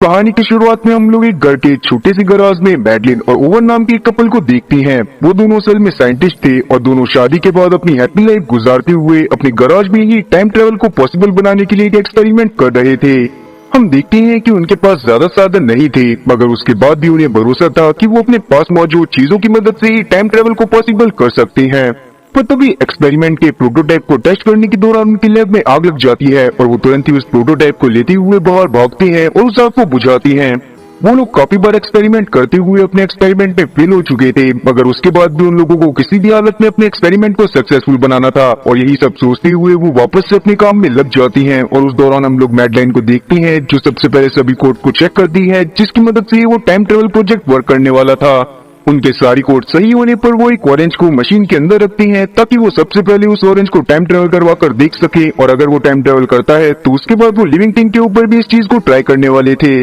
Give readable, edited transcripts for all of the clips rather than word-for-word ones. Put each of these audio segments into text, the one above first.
कहानी की शुरुआत में हम लोग एक घर के छोटे से गराज में मैडलिन और ओवन नाम के एक कपल को देखते हैं। वो दोनों असल में साइंटिस्ट थे और दोनों शादी के बाद अपनी हैप्पी लाइफ गुजारते हुए अपने गराज में ही टाइम ट्रेवल को पॉसिबल बनाने के लिए एक एक्सपेरिमेंट कर रहे थे। हम देखते हैं कि उनके पास ज्यादा साधन नहीं थे, मगर उसके बाद भी उन्हें भरोसा था कि वो अपने पास मौजूद चीजों की मदद से ही टाइम ट्रेवल को पॉसिबल कर सकते हैं। पर तभी एक्सपेरिमेंट के प्रोटोटाइप को टेस्ट करने के दौरान उनकी लैब में आग लग जाती है और वो तुरंत ही उस प्रोटोटाइप को लेते हुए बाहर भागते हैं और उस आग को बुझाती हैं। वो लोग काफी बार एक्सपेरिमेंट करते हुए अपने एक्सपेरिमेंट में फेल हो चुके थे, मगर उसके बाद भी उन लोगों को किसी भी हालत में अपने एक्सपेरिमेंट को सक्सेसफुल बनाना था और यही सब सोचते हुए वो वापस से अपने काम में लग जाती हैं। और उस दौरान हम लोग मैडलाइन को देखते हैं जो सबसे पहले सभी कोड को चेक करती है, जिसकी मदद से वो टाइम ट्रेवल प्रोजेक्ट वर्क करने वाला था। उनके सारी कोड सही होने पर वो एक ऑरेंज को मशीन के अंदर रखती हैं ताकि वो सबसे पहले उस ऑरेंज को टाइम ट्रेवल करवा कर देख सके, और अगर वो टाइम ट्रेवल करता है तो उसके बाद वो लिविंग थिंग के ऊपर भी इस चीज को ट्राई करने वाले थे।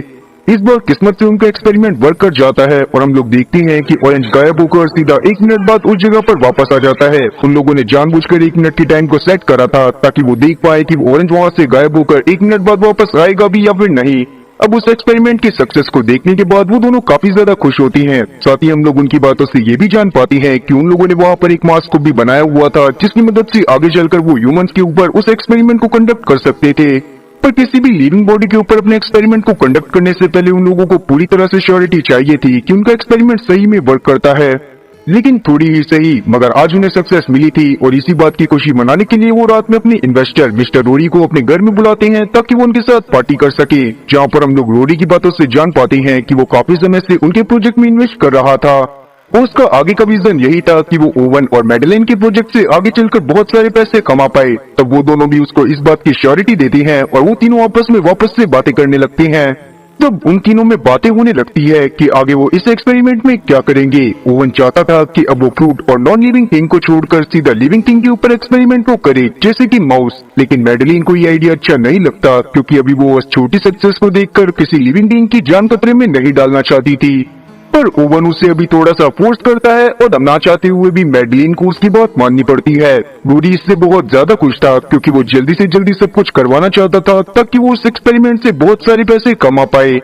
इस बार किस्मत से उनका एक्सपेरिमेंट वर्क कर जाता है और हम लोग देखते हैं कि ऑरेंज गायब होकर सीधा 1 मिनट बाद उस जगह पर वापस आ जाता है। उन लोगों ने जानबूझकर 1 मिनट की टाइम को सेट करा था ताकि वो देख पाए कि वो ऑरेंज वहां से गायब होकर 1 मिनट बाद वापस आएगा भी या फिर नहीं। अब उस एक्सपेरिमेंट की सक्सेस को देखने के बाद वो दोनों काफी ज्यादा खुश होती हैं। साथ ही हम लोग उनकी बातों से ये भी जान पाती हैं कि उन लोगों ने वहाँ पर एक मास्क को भी बनाया हुआ था, जिसकी मदद से आगे चलकर वो ह्यूमंस के ऊपर उस एक्सपेरिमेंट को कंडक्ट कर सकते थे। पर किसी भी लिविंग बॉडी के ऊपर अपने एक्सपेरिमेंट को कंडक्ट करने से पहले उन लोगों को पूरी तरह से श्योरिटी चाहिए थी कि उनका एक्सपेरिमेंट सही में वर्क करता है। लेकिन थोड़ी ही सही, मगर आज उन्हें सक्सेस मिली थी और इसी बात की खुशी मनाने के लिए वो रात में अपने इन्वेस्टर मिस्टर रोरी को अपने घर में बुलाते हैं ताकि वो उनके साथ पार्टी कर सके। जहाँ पर हम लोग रोरी की बातों से जान पाते हैं कि वो काफी समय से उनके प्रोजेक्ट में इन्वेस्ट कर रहा था और उसका आगे का विजन यही था कि वो ओवन और मैडलेन के प्रोजेक्ट से आगे चलकर बहुत सारे पैसे कमा पाए। तब वो दोनों भी उसको इस बात की श्योरिटी देती हैं और वो तीनों आपस में वापस से बातें करने लगते हैं। तब उन तीनों में बातें होने लगती है कि आगे वो इस एक्सपेरिमेंट में क्या करेंगे। ओवन चाहता था कि अब वो फ्रूट और नॉन लिविंग थिंग को छोड़कर सीधा लिविंग थिंग के ऊपर एक्सपेरिमेंट को करे, जैसे कि माउस। लेकिन मैडलिन को ये आइडिया अच्छा नहीं लगता क्योंकि अभी वो उस छोटी सक्सेस को देखकर किसी लिविंग थिंग की जान खतरे में नहीं डालना चाहती थी। पर ओवन उसे अभी थोड़ा सा फोर्स करता है और अब ना चाहते हुए भी मैडलिन को उसकी बात माननी पड़ती है। रूडी इससे बहुत ज्यादा खुश था क्योंकि वो जल्दी से जल्दी सब कुछ करवाना चाहता था ताकि वो उस एक्सपेरिमेंट से बहुत सारे पैसे कमा पाए।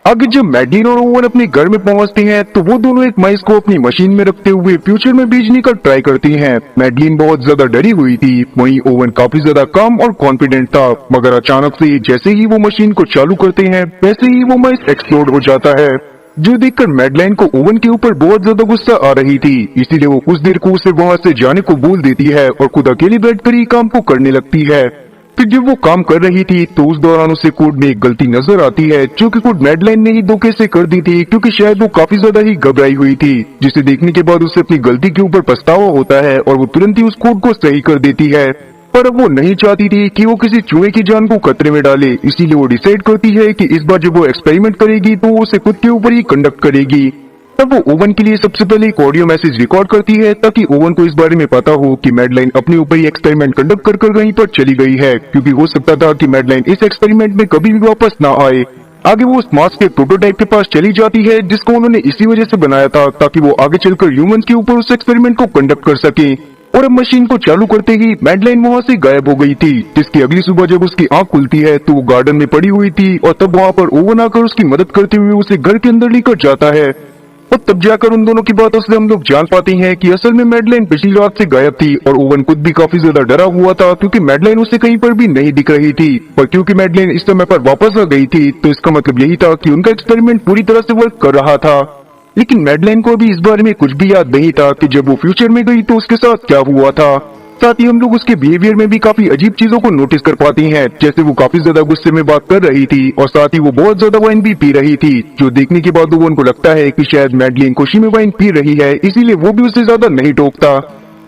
आगे जब मैडलिन और ओवन अपने घर में पहुंचते हैं तो वो दोनों एक माइस को अपनी मशीन में रखते हुए फ्यूचर में भेजने का ट्राई करती हैं। मैडलिन बहुत ज्यादा डरी हुई थी, वहीं ओवन काफी ज्यादा काम और कॉन्फिडेंट था, मगर अचानक से जैसे ही वो मशीन को चालू करते हैं वैसे ही वो माइस एक्सप्लोड हो जाता है, जो देखकर मैडलाइन को ओवन के ऊपर बहुत ज्यादा गुस्सा आ रही थी। इसीलिए वो कुछ देर को उसे वहां से जाने को बोल देती है और खुद अकेली बैठकर ही काम को करने लगती है। फिर जब वो काम कर रही थी तो उस दौरान उसे कोड में एक गलती नजर आती है, जो कि कोड मैडलाइन ने ही धोखे से कर दी थी क्योंकि शायद वो काफी ज्यादा ही घबराई हुई थी, जिसे देखने के बाद उसे अपनी गलती के ऊपर पछतावा होता है और वो तुरंत ही उस कोड को सही कर देती है। पर अब वो नहीं चाहती थी कि वो किसी चूहे की जान को खतरे में डाले, इसीलिए वो डिसाइड करती है कि इस बार जब वो एक्सपेरिमेंट करेगी तो वो उसे खुद के ऊपर ही कंडक्ट करेगी। तब वो ओवन के लिए सबसे पहले एक ऑडियो मैसेज रिकॉर्ड करती है ताकि ओवन को इस बारे में पता हो कि मैडलाइन अपने ऊपर ही एक्सपेरिमेंट कंडक्ट कर कहीं पर चली गई है, क्योंकि हो सकता था कि मैडलाइन इस एक्सपेरिमेंट में कभी भी वापस ना आए। आगे वो उस मास्क के प्रोटोटाइप के पास चली जाती है जिसको उन्होंने इसी वजह से बनाया था ताकि वो आगे चलकर ह्यूमंस के ऊपर उस एक्सपेरिमेंट को कंडक्ट कर सके। और अब मशीन को चालू करते ही मैडलाइन वहाँ से गायब हो गई थी, जिसकी अगली सुबह जब उसकी आंख खुलती है तो वो गार्डन में पड़ी हुई थी और तब वहाँ पर ओवन आकर उसकी मदद करते हुए उसे घर के अंदर लेकर जाता है। और तब जाकर उन दोनों की बातों से हम लोग जान पाते हैं कि असल में मैडलाइन पिछली रात से गायब थी और ओवन खुद भी काफी ज्यादा डरा हुआ था क्योंकि मैडलाइन उसे कहीं पर भी नहीं दिख रही थी। पर क्योंकि मैडलाइन इस समय पर वापस आ गई थी तो इसका मतलब यही था कि उनका एक्सपेरिमेंट पूरी तरह से वर्क कर रहा था। लेकिन मैडलाइन को अभी इस बारे में कुछ भी याद नहीं था कि जब वो फ्यूचर में गई तो उसके साथ क्या हुआ था। साथ ही हम लोग उसके बिहेवियर में भी काफी अजीब चीजों को नोटिस कर पाते हैं, जैसे वो काफी ज्यादा गुस्से में बात कर रही थी और साथ ही वो बहुत ज्यादा वाइन भी पी रही थी, जो देखने के बाद ओवन को लगता है कि शायद मैडलिन खुशी में वाइन पी रही है, इसीलिए वो भी उससे ज्यादा नहीं टोकता।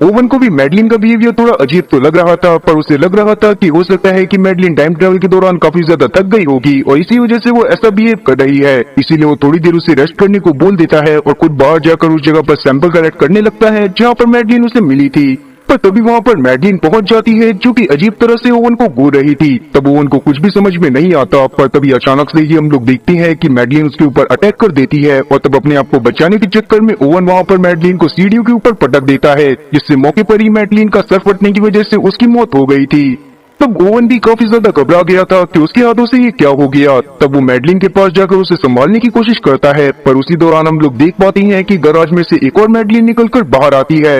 ओवन को भी मैडलिन का बिहेवियर थोड़ा अजीब तो लग रहा था, पर उसे लग रहा था कि हो सकता है कि मैडलिन टाइम ट्रेवल के दौरान काफी ज्यादा थक गई होगी और इसी वजह से वो ऐसा बिहेव कर रही है। इसीलिए वो थोड़ी देर उसे रेस्ट करने को बोल देता है और खुद बाहर जाकर उस जगह पर सैंपल कलेक्ट करने लगता है जहाँ पर मैडलिन उसे मिली थी। पर तभी वहाँ पर मैडलिन पहुंच जाती है जो कि अजीब तरह से ओवन को घूर रही थी। तब ओवन को कुछ भी समझ में नहीं आता, पर तभी अचानक से ही हम लोग देखते हैं कि मैडलिन उसके ऊपर अटैक कर देती है और तब अपने आप को बचाने के चक्कर में ओवन वहाँ पर मैडलिन को सीढ़ियों के ऊपर पटक देता है, जिससे मौके पर ही मैडलिन का सर फटने की वजह से उसकी मौत हो गई थी। तब ओवन भी काफी ज्यादा घबरा गया था कि उसके हाथों से ये क्या हो गया। तब वो मैडलिन के पास जाकर उसे संभालने की कोशिश करता है, पर उसी दौरान हम लोग देख पाते हैं कि गैराज में से एक और मैडलिन निकलकर बाहर आती है।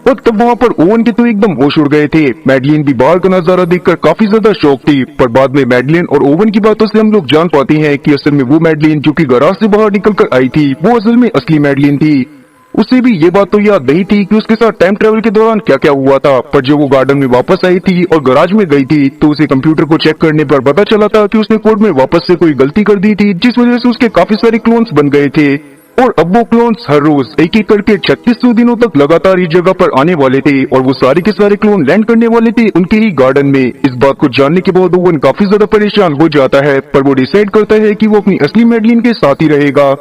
और तब वहाँ पर ओवन के तो एकदम होश उड़ गए थे। मैडलिन भी बाहर का नजारा देखकर काफी ज्यादा शौक थी, पर बाद में मैडलिन और ओवन की बातों से हम लोग जान पाते हैं कि असल में वो मैडलिन जो कि गैराज से बाहर निकलकर आई थी वो असल में असली मैडलिन थी। उसे भी ये बात तो याद नहीं थी कि उसके साथ टाइम ट्रेवल के दौरान क्या क्या हुआ था, पर जब वो गार्डन में वापस आई थी और गैराज में गई थी तो उसे कंप्यूटर को चेक करने पर पता चला था कि उसने कोड में वापस से कोई गलती कर दी थी, जिस वजह से उसके काफी सारे क्लोन्स बन गए थे। और अब वो क्लोन्स हर रोज एक एक करके 3600 दिनों तक लगातार इस जगह पर आने वाले थे और वो सारे के सारे क्लोन लैंड करने वाले थे उनके ही गार्डन में। इस बात को जानने के बाद ओवन काफी ज्यादा परेशान हो जाता है, पर वो डिसाइड करता है कि वो अपनी असली मैडलिन के साथ ही रहेगा।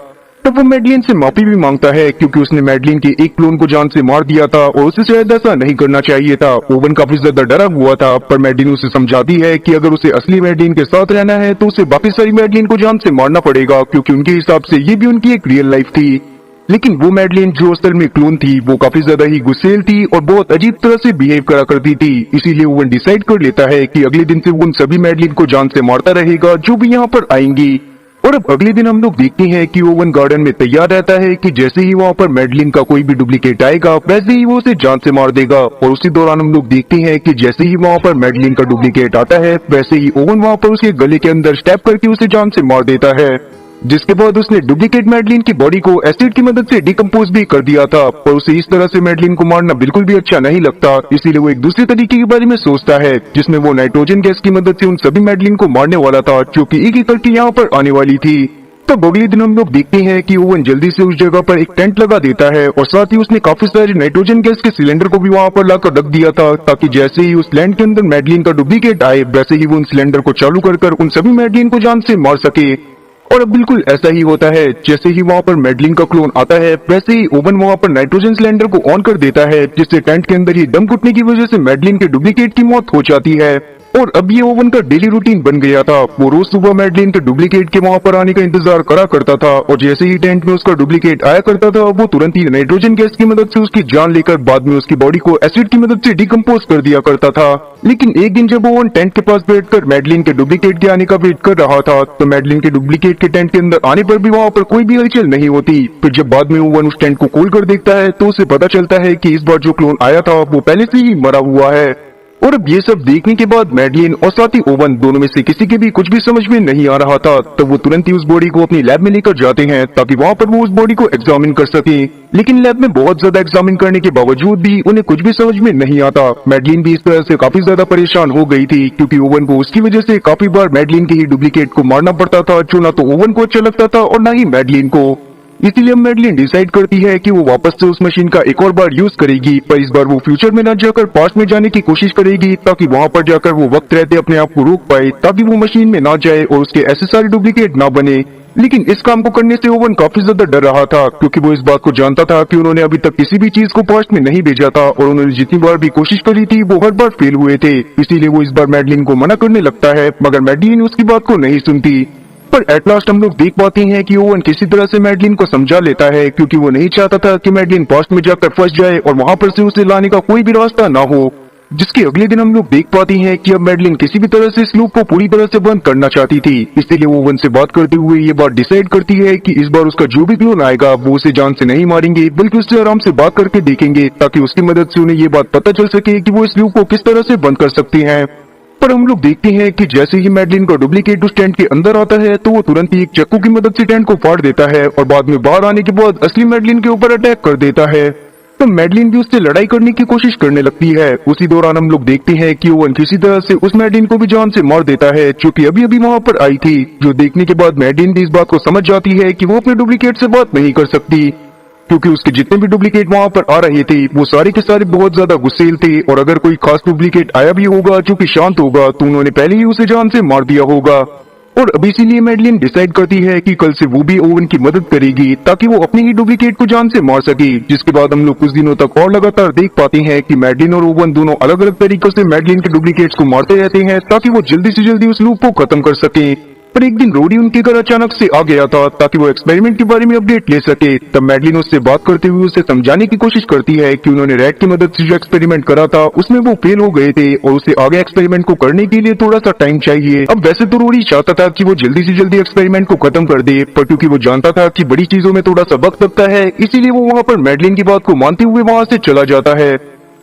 तब वो मैडलिन से माफी भी मांगता है क्योंकि उसने मैडलिन के एक क्लोन को जान से मार दिया था और उसे शायद ऐसा नहीं करना चाहिए था। ओवन काफी ज्यादा डरा हुआ था, पर मैडलिन उसे समझाती है कि अगर उसे असली मैडलिन के साथ रहना है तो उसे बाकी सारी मैडलिन को जान से मारना पड़ेगा, क्योंकि उनके हिसाब से ये भी उनकी एक रियल लाइफ थी। लेकिन वो मैडलिन जो असल में क्लोन थी वो काफी ज्यादा ही गुस्सेल थी और बहुत अजीब तरह से बिहेव करा करती थी। इसीलिए ओवन डिसाइड कर लेता है कि अगले दिन से वो उन सभी मैडलिन को जान से मारता रहेगा जो भी यहाँ पर आएंगी। और अब अगले दिन हम लोग देखते हैं कि ओवन गार्डन में तैयार रहता है कि जैसे ही वहाँ पर मैडलिन का कोई भी डुप्लीकेट आएगा वैसे ही वो उसे जान से मार देगा। और उसी दौरान हम लोग देखते हैं कि जैसे ही वहाँ पर मैडलिन का डुप्लीकेट आता है वैसे ही ओवन वहाँ पर उसके गले के अंदर स्टैप करके उसे जान से मार देता है, जिसके बाद उसने डुप्लीकेट मैडलिन की बॉडी को एसिड की मदद से डिकम्पोज भी कर दिया था। पर उसे इस तरह से मैडलिन को मारना बिल्कुल भी अच्छा नहीं लगता, इसीलिए वो एक दूसरे तरीके के बारे में सोचता है जिसमें वो नाइट्रोजन गैस की मदद से उन सभी मैडलिन को मारने वाला था जो कि एक एक करके यहाँ पर आने वाली थी। तब अगले दिन हम लोग देखते हैं कि ओवन जल्दी से उस जगह पर एक टेंट लगा देता है और साथ ही उसने काफी सारे नाइट्रोजन गैस के सिलेंडर को भी वहाँ पर लाकर रख दिया था, ताकि जैसे ही उस लैंड के अंदर मैडलिन का डुप्लीकेट आए वैसे ही वो उन सिलेंडर को चालू कर उन सभी मैडलिन को जान से मार सके। और अब बिल्कुल ऐसा ही होता है, जैसे ही वहाँ पर मैडलिन का क्लोन आता है वैसे ही ओवन वहाँ पर नाइट्रोजन सिलेंडर को ऑन कर देता है, जिससे टेंट के अंदर ही दम घुटने की वजह से मैडलिन के डुप्लीकेट की मौत हो जाती है। और अब ये ओवन का डेली रूटीन बन गया था। वो रोज सुबह मैडलिन के डुप्लीकेट के वहाँ पर आने का इंतजार करा करता था और जैसे ही टेंट में उसका डुप्लीकेट आया करता था वो तुरंत ही नाइट्रोजन गैस की मदद से उसकी जान लेकर बाद में उसकी बॉडी को एसिड की मदद से डिकम्पोज कर दिया करता था। लेकिन एक दिन जब ओवन टेंट के पास बैठकर मैडलिन के डुप्लीकेट के आने का वेट कर रहा था तो मैडलिन के डुप्लीकेट के टेंट के अंदर आने पर भी वहाँ पर कोई भी हलचल नहीं होती। फिर जब बाद में ओवन उस टेंट को खोल कर देखता है तो उसे पता चलता है कि इस बार जो क्लोन आया था वो पहले से ही मरा हुआ है। और अब ये सब देखने के बाद मैडलिन और साथ ही ओवन दोनों में से किसी के भी कुछ भी समझ में नहीं आ रहा था, तब वो तुरंत ही उस बॉडी को अपनी लैब में लेकर जाते हैं ताकि वहाँ पर वो उस बॉडी को एग्जामिन कर सके। लेकिन लैब में बहुत ज्यादा एग्जामिन करने के बावजूद भी उन्हें कुछ भी समझ में नहीं आता। मैडलिन भी इस तरह से काफी ज्यादा परेशान हो गई थी क्योंकि ओवन को उसकी वजह से काफी बार मैडलिन के ही डुप्लीकेट को मारना पड़ता था, जो ना तो ओवन को अच्छा लगता था और ना ही मैडलिन को। इसीलिए मैडलिन डिसाइड करती है कि वो वापस से उस मशीन का एक और बार यूज करेगी, पर इस बार वो फ्यूचर में न जाकर पास्ट में जाने की कोशिश करेगी ताकि वहाँ पर जाकर वो वक्त रहते अपने आप को रोक पाए ताकि वो मशीन में ना जाए और उसके ऐसे सारे डुप्लीकेट ना बने। लेकिन इस काम को करने से ओवन काफी ज्यादा डर रहा था क्योंकि वो इस बात को जानता था कि उन्होंने अभी तक किसी भी चीज को पास्ट में नहीं भेजा था और उन्होंने जितनी बार भी कोशिश करी थी वो हर बार फेल हुए थे। इसीलिए वो इस बार मैडलिन को मना करने लगता है, मगर मैडलिन उसकी बात को नहीं सुनती। पर एट लास्ट हम लोग देख पाते हैं कि ओवन किसी तरह से मैडलिन को समझा लेता है क्योंकि वो नहीं चाहता था कि मैडलिन पास्ट में जाकर फंस जाए और वहां पर से उसे लाने का कोई भी रास्ता ना हो। जिसके अगले दिन हम लोग देख पाते हैं कि अब मैडलिन किसी भी तरह से इस लूप को पूरी तरह से बंद करना चाहती थी, इसीलिए वो ओवन से बात करते हुए ये बात डिसाइड करती है कि इस बार उसका जो भी क्लोन आएगा वो उसे जान से नहीं मारेंगे बल्कि उससे आराम से बात करके देखेंगे ताकि उसकी मदद से उन्हें ये बात पता चल सके कि वो इस लूप को किस तरह से बंद कर सकते हैं। पर हम लोग देखते हैं कि जैसे ही मैडलिन का डुप्लीकेट उस टेंट के अंदर आता है तो वो तुरंत ही एक चाकू की मदद से टेंट को फाड़ देता है और बाद में बाहर आने के बाद असली मैडलिन के ऊपर अटैक कर देता है। तो मैडलिन भी उससे लड़ाई करने की कोशिश करने लगती है। उसी दौरान हम लोग देखते हैं कि ओवन किसी तरह से उस मैडलिन को भी जान से मार देता है जो कि अभी अभी वहां पर आई थी, जो देखने के बाद मैडलिन भी इस बात को समझ जाती है कि वो अपने डुप्लीकेट से बात नहीं कर सकती क्योंकि उसके जितने भी डुप्लीकेट वहां पर आ रहे थे वो सारे के सारे बहुत ज्यादा गुस्सेल थे और अगर कोई खास डुप्लीकेट आया भी होगा जो कि शांत होगा तो उन्होंने पहले ही उसे जान से मार दिया होगा। और अब इसीलिए मैडलिन डिसाइड करती है कि कल से वो भी ओवन की मदद करेगी ताकि वो अपने ही डुप्लीकेट को जान से मार सके। जिसके बाद हम लोग कुछ दिनों तक और लगातार देख पाते हैं कि मैडलिन और ओवन दोनों अलग अलग तरीकों से मैडलिन के डुप्लीकेट्स को मारते रहते हैं ताकि वो जल्दी से जल्दी उस लूप को खत्म कर सके। पर एक दिन रोडी उनके घर अचानक से आ गया था ताकि वो एक्सपेरिमेंट के बारे में अपडेट ले सके। तब मैडलिन उससे बात करते हुए उसे समझाने की कोशिश करती है कि उन्होंने रैट की मदद से जो एक्सपेरिमेंट करा था उसमें वो फेल हो गए थे और उसे आगे एक्सपेरिमेंट को करने के लिए थोड़ा सा टाइम चाहिए। अब वैसे तो रोडी चाहता था कि वो जल्दी से जल्दी एक्सपेरिमेंट को खत्म कर दे, पर क्योंकि वो जानता था कि बड़ी चीजों में थोड़ा सा वक्त लगता है, इसीलिए वो वहाँ पर मैडलिन की बात को मानते हुए वहाँ से चला जाता है।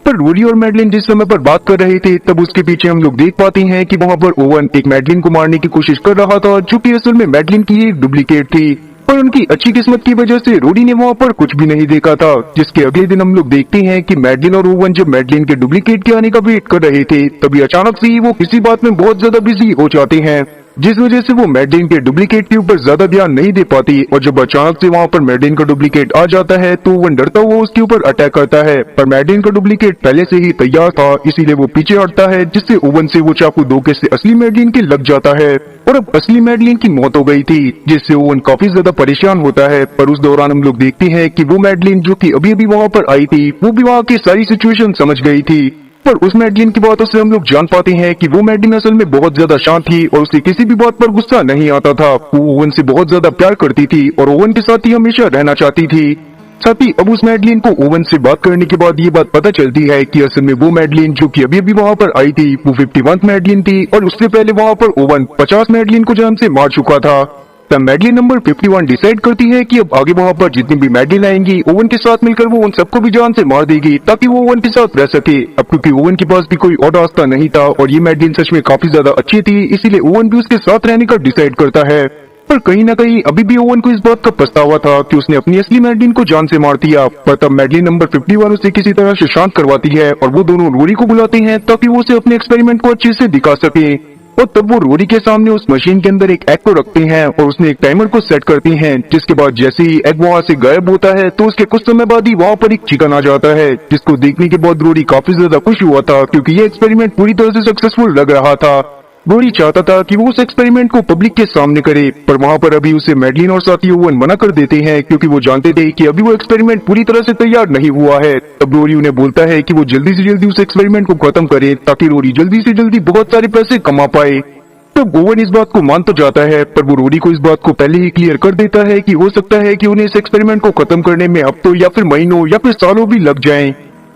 पर रोडी और मैडलिन जिस समय पर बात कर रहे थे तब उसके पीछे हम लोग देख पाते हैं कि वहाँ पर ओवन एक मैडलिन को मारने की कोशिश कर रहा था, जो कि असल में मैडलिन की एक डुप्लीकेट थी। पर उनकी अच्छी किस्मत की वजह से रोडी ने वहाँ पर कुछ भी नहीं देखा था। जिसके अगले दिन हम लोग देखते हैं कि मैडलिन और ओवन जब मैडलिन के डुप्लीकेट के आने का वेट कर रहे थे तभी अचानक से ही वो किसी बात में बहुत ज्यादा बिजी हो जाते हैं, जिस वजह से वो मैडलिन के डुप्लीकेट के ऊपर ज्यादा ध्यान नहीं दे पाती। और जब अचानक से वहाँ पर मैडलिन का डुप्लीकेट आ जाता है तो ओवन डरता हुआ उसके ऊपर अटैक करता है, पर मैडलिन का डुप्लीकेट पहले से ही तैयार था, इसीलिए वो पीछे हटता है, जिससे ओवन से वो चाकू धोखे से असली मैडलिन के लग जाता है और अब असली मैडलिन की मौत हो गई थी, जिससे ओवन काफी ज्यादा परेशान होता है। पर उस दौरान हम लोग देखते हैं कि वो मैडलिन जो कि अभी अभी वहाँ पर आई थी वो भी वहाँ की सारी सिचुएशन समझ गई थी। पर उस मैडलिन की बातों से हम लोग जान पाते हैं कि वो मैडलिन असल में बहुत ज्यादा शांत थी और उसे किसी भी बात पर गुस्सा नहीं आता था। वो ओवन से बहुत ज्यादा प्यार करती थी और ओवन के साथ ही हमेशा रहना चाहती थी। साथ ही अब उस मैडलिन को ओवन से बात करने के बाद ये बात पता चलती है कि असल में वो मैडलिन जो कि अभी अभी वहाँ पर आई थी वो 51th मैडलिन थी और उससे पहले वहाँ पर ओवन 50 मैडलिन को जान से मार चुका था। तब मैडलिन नंबर 51 डिसाइड करती है कि अब आगे वहाँ पर जितनी भी मैडलिन आएंगी ओवन के साथ मिलकर वो उन सबको भी जान से मार देगी ताकि वो ओवन के साथ रह सके। अब क्योंकि ओवन के पास भी कोई और रास्ता नहीं था और ये मैडलिन सच में काफी ज्यादा अच्छी थी, इसीलिए ओवन भी उसके साथ रहने का डिसाइड करता है। पर कहीं ना कहीं अभी भी ओवन को इस बात का पछतावा था कि उसने अपनी असली मैडलिन को जान से मार दिया। पर तब मैडलिन नंबर 51 उसे किसी तरह से शांत करवाती है और वो दोनों रोडी को बुलाते हैं ताकि वो उसे अपने एक्सपेरिमेंट को अच्छे से दिखा सके। और तब वो रोडी के सामने उस मशीन के अंदर एक एग को रखते हैं और उसने एक टाइमर को सेट करती हैं, जिसके बाद जैसे ही एग वहाँ से गायब होता है तो उसके कुछ समय बाद ही वहाँ पर एक चिकन आ जाता है, जिसको देखने के बाद रोडी काफी ज्यादा खुश हुआ था क्योंकि ये एक्सपेरिमेंट पूरी तरह से सक्सेसफुल लग रहा था। रोडी चाहता था कि वो उस एक्सपेरिमेंट को पब्लिक के सामने करे, पर वहाँ पर अभी उसे मैडलिन और साथी ओवन मना कर देते हैं क्योंकि वो जानते थे कि अभी वो एक्सपेरिमेंट पूरी तरह से तैयार नहीं हुआ है। तब रोडी उन्हें बोलता है कि वो जल्दी से जल्दी उस एक्सपेरिमेंट को खत्म करे ताकि रोडी जल्दी से जल्दी बहुत सारे पैसे कमा पाए। तो ओवन इस बात को मान तो जाता है, पर वो रोडी को इस बात को पहले ही क्लियर कर देता है कि हो सकता है कि उन्हें इस एक्सपेरिमेंट को खत्म करने में हफ्तों या फिर महीनों या फिर सालों भी लग जाएं।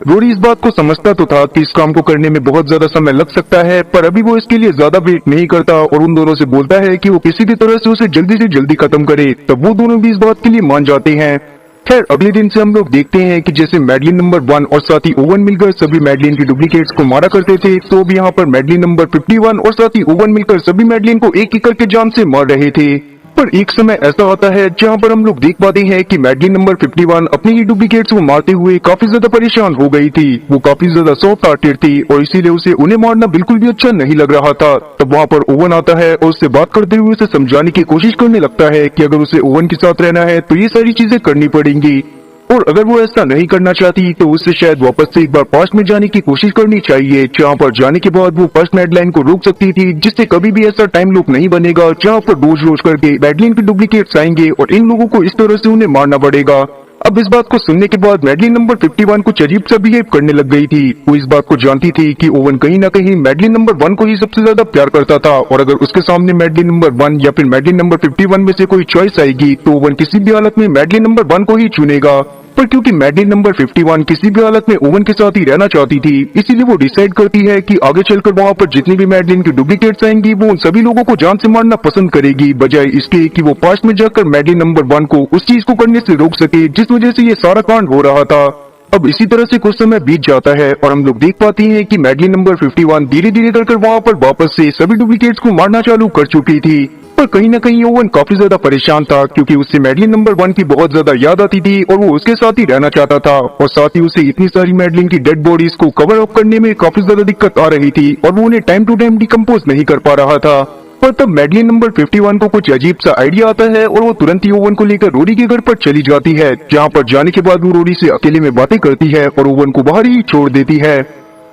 रोडी इस बात को समझता तो था कि इस काम को करने में बहुत ज्यादा समय लग सकता है, पर अभी वो इसके लिए ज्यादा वेट नहीं करता और उन दोनों से बोलता है कि वो किसी भी तरह से उसे जल्दी से जल्दी खत्म करे। तब वो दोनों भी इस बात के लिए मान जाते हैं। खैर अगले दिन से हम लोग देखते हैं कि जैसे मैडलिन नंबर 1 और साथी ओवन मिलकर सभी मैडलिन की डुप्लीकेट्स को मारा करते थे, तो अब यहाँ पर मैडलिन नंबर 51 और साथी ओवन मिलकर सभी मैडलिन को एक एक करके जान से मार रहे थे। पर एक समय ऐसा आता है जहाँ पर हम लोग देख पाते हैं कि मैडलिन नंबर 51 अपनी ही डुप्लीकेट्स को मारते हुए काफी ज्यादा परेशान हो गई थी। वो काफी ज्यादा सॉफ्ट हार्टेड थी और इसीलिए उसे उन्हें मारना बिल्कुल भी अच्छा नहीं लग रहा था। तब वहाँ पर ओवन आता है और उससे बात करते हुए उसे समझाने की कोशिश करने लगता है कि अगर उसे ओवन के साथ रहना है तो ये सारी चीजें करनी पड़ेंगी और अगर वो ऐसा नहीं करना चाहती तो उससे शायद वापस से एक बार पास्ट में जाने की कोशिश करनी चाहिए, जहाँ पर जाने के बाद वो फर्स्ट मैडलाइन को रोक सकती थी, जिससे कभी भी ऐसा टाइम लूप नहीं बनेगा जहाँ पर रोज रोज करके मैडलिन के डुप्लीकेट्स आएंगे और इन लोगों को इस तरह से उन्हें मारना पड़ेगा। अब इस बात को सुनने के बाद मैडलिन नंबर 51 कुछ अजीब सा बिहेव करने लग गई थी। वो इस बात को जानती थी कि ओवन कहीं ना कहीं मैडलिन नंबर 1 को ही सबसे ज्यादा प्यार करता था और अगर उसके सामने मैडलिन नंबर 1 या फिर मैडलिन नंबर 51 में से कोई चॉइस आएगी तो ओवन किसी भी हालत में मैडलिन नंबर 1 को ही चुनेगा। पर क्योंकि मैडलिन नंबर 51 किसी भी हालत में ओवन के साथ ही रहना चाहती थी, इसीलिए वो डिसाइड करती है कि आगे चलकर वहाँ पर जितनी भी मैडलिन की डुप्लीकेट्स आएंगी वो उन सभी लोगों को जान से मारना पसंद करेगी, बजाय इसके कि वो पास्ट में जाकर मैडलिन नंबर 1 को उस चीज को करने से रोक सके जिस वजह से ये सारा कांड हो रहा था। अब इसी तरह से कुछ समय बीत जाता है और हम लोग देख पाते हैं कि मैडलिन नंबर 51 धीरे धीरे कर वहाँ पर वापस से सभी डुप्लीकेट्स को मारना चालू कर चुकी थी। पर कहीं ना कहीं ओवन काफी ज्यादा परेशान था क्योंकि उससे मैडलिन नंबर 1 की बहुत ज्यादा याद आती थी और वो उसके साथ ही रहना चाहता था और साथ ही उसे इतनी सारी मैडलिन की डेड बॉडीज को कवर अप करने में काफी ज्यादा दिक्कत आ रही थी और वो उन्हें टाइम टू टाइम डिकम्पोज नहीं कर पा रहा था। पर तब मैडलिन नंबर 51 को कुछ अजीब सा आइडिया आता है और वो तुरंत ही ओवन को लेकर रोडी के घर पर चली जाती है, जहाँ पर जाने के बाद वो रोडी से अकेले में बातें करती है और ओवन को बाहर ही छोड़ देती है।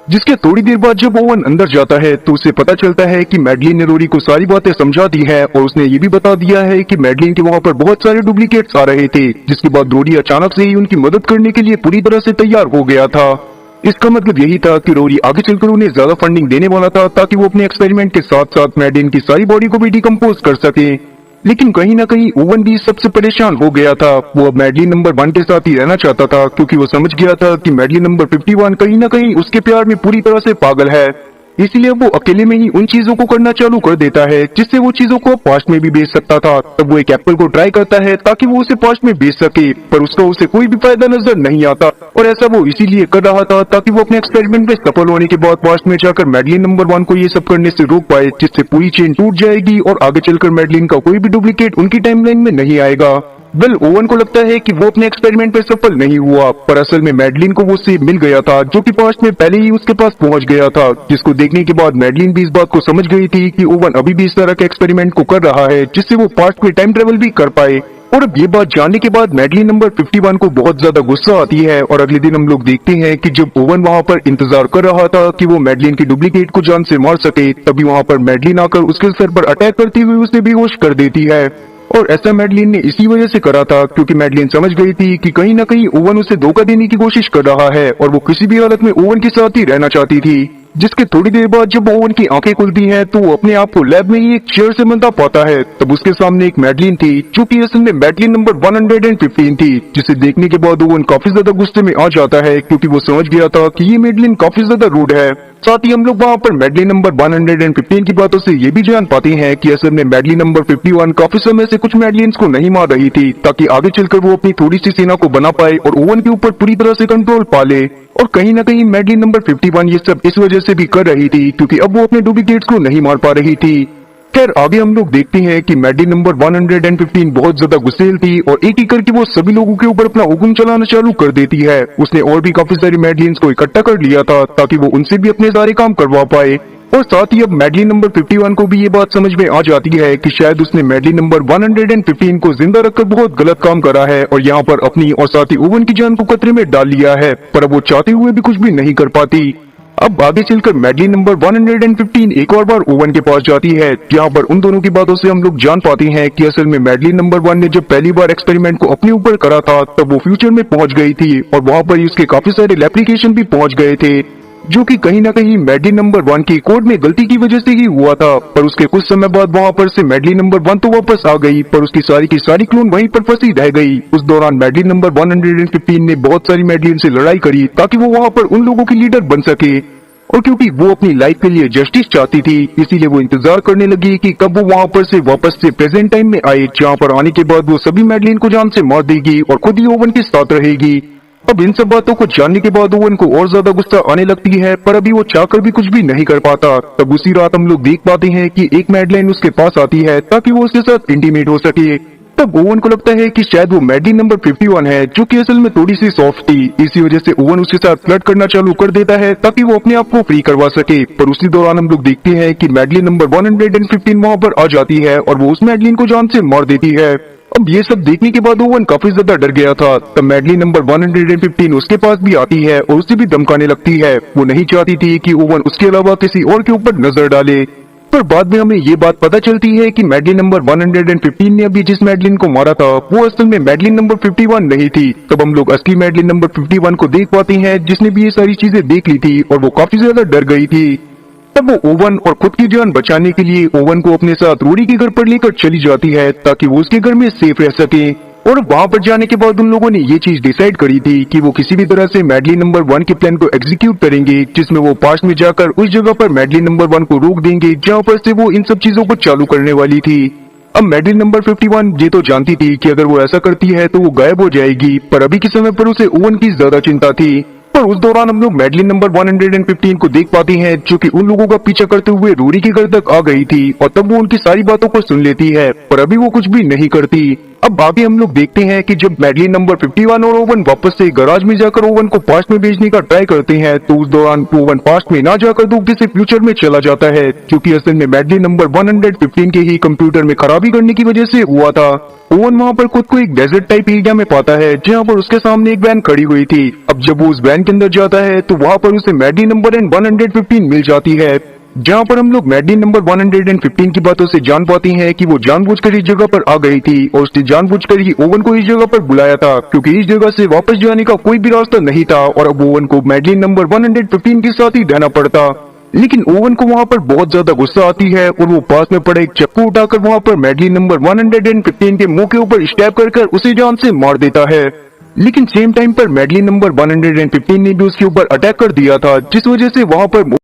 जिसके थोड़ी देर बाद जब ओवन अंदर जाता है तो उसे पता चलता है कि मैडलिन ने रोडी को सारी बातें समझा दी है और उसने ये भी बता दिया है कि मैडलिन के वहाँ पर बहुत सारे डुप्लीकेट्स आ रहे थे, जिसके बाद रोडी अचानक से ही उनकी मदद करने के लिए पूरी तरह से तैयार हो गया था। इसका मतलब यही था कि रोरी आगे चलकर उन्हें ज्यादा फंडिंग देने वाला था ताकि वो अपने एक्सपेरिमेंट के साथ साथ मैडलिन की सारी बॉडी को भी डिकम्पोज कर सके। लेकिन कहीं ना कहीं ओवन भी सबसे परेशान हो गया था। वो अब मैडलिन नंबर 1 के साथ ही रहना चाहता था क्योंकि वो समझ गया था कि मैडलिन नंबर 51 कहीं ना कहीं उसके प्यार में पूरी तरह से पागल है। इसलिए वो अकेले में ही उन चीजों को करना चालू कर देता है जिससे वो चीजों को पास्ट में भी बेच सकता था। तब वो एक एप्पल को ट्राई करता है ताकि वो उसे पास्ट में बेच सके, पर उसका उसे कोई भी फायदा नजर नहीं आता और ऐसा वो इसीलिए कर रहा था ताकि वो अपने एक्सपेरिमेंट में सफल होने के बाद पास्ट में जाकर मैडलिन नंबर 1 को ये सब करने से रोक पाए, जिससे पूरी चेन टूट जाएगी और आगे चलकर मैडलिन का कोई भी डुप्लीकेट उनकी टाइमलाइन में नहीं आएगा। ओवन को लगता है कि वो अपने एक्सपेरिमेंट पे सफल नहीं हुआ, पर असल में मैडलिन को वो सेब मिल गया था जो कि पास्ट में पहले ही उसके पास पहुंच गया था, जिसको देखने के बाद मैडलिन भी इस बात को समझ गई थी कि ओवन अभी भी इस तरह के एक्सपेरिमेंट को कर रहा है जिससे वो पास्ट में टाइम ट्रेवल भी कर पाए। और अब ये बात जानने के बाद मैडलिन नंबर 51 को बहुत ज्यादा गुस्सा आती है और अगले दिन हम लोग देखते हैं कि जब ओवन वहाँ पर इंतजार कर रहा था कि वो मैडलिन की डुप्लीकेट को जान से मार सके, तभी वहाँ पर मैडलिन आकर उसके सर पर अटैक करते हुए उसे बेहोश कर देती है। और ऐसा मैडलिन ने इसी वजह से करा था क्योंकि मैडलिन समझ गई थी कि कहीं ना कहीं ओवन उसे धोखा देने की कोशिश कर रहा है और वो किसी भी हालत में ओवन के साथ ही रहना चाहती थी। जिसके थोड़ी देर बाद जब ओवन की आंखें खुलती हैं तो वो अपने आप को लैब में ही एक चेयर से बंधा पाता है। तब उसके सामने एक मैडलिन थी जो कि असल में मैडलिन नंबर 115 थी, जिसे देखने के बाद ओवन काफी ज्यादा गुस्से में आ जाता है क्योंकि वो समझ गया था कि ये मैडलिन काफी ज्यादा रूड है। साथ ही हम लोग वहाँ पर मैडलिन नंबर 115 की बातों से ये भी जान पाते हैं कि असल में मैडलिन नंबर 51 काफी समय से कुछ मैडलिन्स को नहीं मार रही थी ताकि आगे चलकर वो अपनी थोड़ी सी सेना को बना पाए और ओवन के ऊपर पूरी तरह से कंट्रोल पा ले। और कहीं ना कहीं मैडलिन नंबर 51 ये सब इस वजह से भी कर रही थी क्योंकि अब वो अपने डुप्लीकेट्स को नहीं मार पा रही थी। खैर आगे हम लोग देखते हैं कि मैडलिन नंबर 115 बहुत ज्यादा गुस्सेल थी और एक एक करके वो सभी लोगों के ऊपर अपना हुक्म चलाना चालू कर देती है। उसने और भी काफी सारी मैडलिन्स को इकट्ठा कर लिया था ताकि वो उनसे भी अपने सारे काम करवा पाए। और साथ ही अब मैडलिन नंबर 51 को भी ये बात समझ में आ जाती है कि शायद उसने मैडलिन नंबर 115 को जिंदा रखकर बहुत गलत काम करा है और यहाँ पर अपनी और साथ ही ओवन की जान को खतरे में डाल लिया है, पर अब वो चाहते हुए भी कुछ भी नहीं कर पाती। अब आगे चलकर मैडलिन नंबर 115 एक और बार ओवन के पास जाती है, जहाँ पर उन दोनों की बातों से हम लोग जान पाते हैं कि असल में मैडलिन नंबर 1 ने जब पहली बार एक्सपेरिमेंट को अपने ऊपर करा था तब वो फ्यूचर में पहुंच गई थी और वहाँ पर ही उसके काफी सारे एप्लीकेशन भी पहुंच गए थे, जो कि कहीं ना कहीं मैडलिन नंबर 1 की कोड में गलती की वजह से ही हुआ था। पर उसके कुछ समय बाद वहाँ पर से मैडलिन नंबर 1 तो वापस आ गई, पर उसकी सारी की सारी क्लोन वहीं पर फंसी रह गई। उस दौरान मैडलिन नंबर 115 ने बहुत सारी मैडलिन से लड़ाई करी ताकि वो वहाँ पर उन लोगों की लीडर बन सके, और क्योंकि वो अपनी लाइफ के लिए जस्टिस चाहती थी इसीलिए वो इंतजार करने लगी कि कब वो वहाँ पर से वापस से प्रेजेंट टाइम में आए, जहाँ पर आने के बाद वो सभी मैडलिन को जान से मार देगी और खुद ही ओवन के साथ रहेगी। अब इन सब बातों को जानने के बाद ओवन को और ज्यादा गुस्सा आने लगती है, पर अभी वो चाहकर भी कुछ भी नहीं कर पाता। तब उसी रात हम लोग देख पाते हैं कि एक मैडलिन उसके पास आती है ताकि वो उसके साथ इंटीमेट हो सके। तब ओवन को लगता है कि शायद वो मैडलिन नंबर 51 है, जो कि असल में थोड़ी सी सॉफ्ट थी। इसी वजह से ओवन उसके साथ फ्लर्ट करना चालू कर देता है ताकि वो अपने आप को फ्री करवा सके। पर उसी दौरान हम लोग देखते हैं कि मैडलिन नंबर 115 वहाँ पर आ जाती है और वो उस मैडलिन को जान से मार देती है। अब ये सब देखने के बाद ओवन काफी ज्यादा डर गया था। तब मैडलिन नंबर 115 उसके पास भी आती है और उसे भी धमकाने लगती है। वो नहीं चाहती थी कि ओवन उसके अलावा किसी और के ऊपर नजर डाले, पर बाद में हमें ये बात पता चलती है कि मैडलिन नंबर 115 ने अभी जिस मैडलिन को मारा था वो असल में मैडलिन नंबर 51 नहीं थी। तब हम लोग असली मैडलिन नंबर 51 को देख पाते हैं, जिसने भी ये सारी चीजें देख ली थी और वो काफी ज्यादा डर गई थी। तब वो ओवन और खुद की जान बचाने के लिए ओवन को अपने साथ रोरी के घर पर लेकर चली जाती है ताकि वो उसके घर में सेफ रह सके। और वहाँ पर जाने के बाद उन लोगों ने ये चीज डिसाइड करी थी कि वो किसी भी तरह से मैडलिन नंबर 1 के प्लान को एग्जीक्यूट करेंगे, जिसमें वो पास्ट में जाकर उस जगह पर मैडलिन नंबर 1 को रोक देंगे जहाँ पर से वो इन सब चीजों को चालू करने वाली थी। अब मैडलिन नंबर 51 ये तो जानती थी कि अगर वो ऐसा करती है तो वो गायब हो जाएगी, पर अभी के समय पर उसे ओवन की ज्यादा चिंता थी। पर उस दौरान हम लोग मैडलिन नंबर 115 को देख पाते हैं, जो कि उन लोगों का पीछा करते हुए रोरी के घर तक आ गई थी और तब वो उनकी सारी बातों को सुन लेती है, पर अभी वो कुछ भी नहीं करती। अब आगे हम लोग देखते हैं कि जब मैडलिन नंबर 51 और ओवन वापस से गराज में जाकर ओवन को पास्ट में भेजने का ट्राई करते हैं, तो उस दौरान ओवन पास्ट में ना जाकर दूसरे से फ्यूचर में चला जाता है, क्योंकि असल में मैडलिन नंबर 115 के ही कंप्यूटर में खराबी करने की वजह से हुआ था। ओवन वहाँ पर खुद को एक डेजर्ट टाइप एरिया में पाता है, जहाँ पर उसके सामने एक वैन खड़ी हुई थी। अब जब वो उस वैन के अंदर जाता है तो वहाँ पर उसे मैडलिन नंबर 115 मिल जाती है, जहाँ पर हम लोग मैडलिन नंबर 115 की बातों से जान पाते हैं कि वो जानबूझकर इस जगह पर आ गई थी और उसने जानबूझकर ही ओवन को इस जगह पर बुलाया था, क्योंकि इस जगह से वापस जाने का कोई भी रास्ता नहीं था और अब ओवन को मैडलिन नंबर 115 के साथ ही रहना पड़ता। लेकिन ओवन को वहाँ पर बहुत ज्यादा गुस्सा आती है और वो पास में पड़े एक चक्कू उठाकर वहाँ पर मैडलिन नंबर 115 के मुंह के ऊपर स्टैब कर उसे जान से मार देता है। लेकिन सेम टाइम पर मैडलिन नंबर 115 ने भी उसके ऊपर अटैक कर दिया था, जिस वजह से वहाँ पर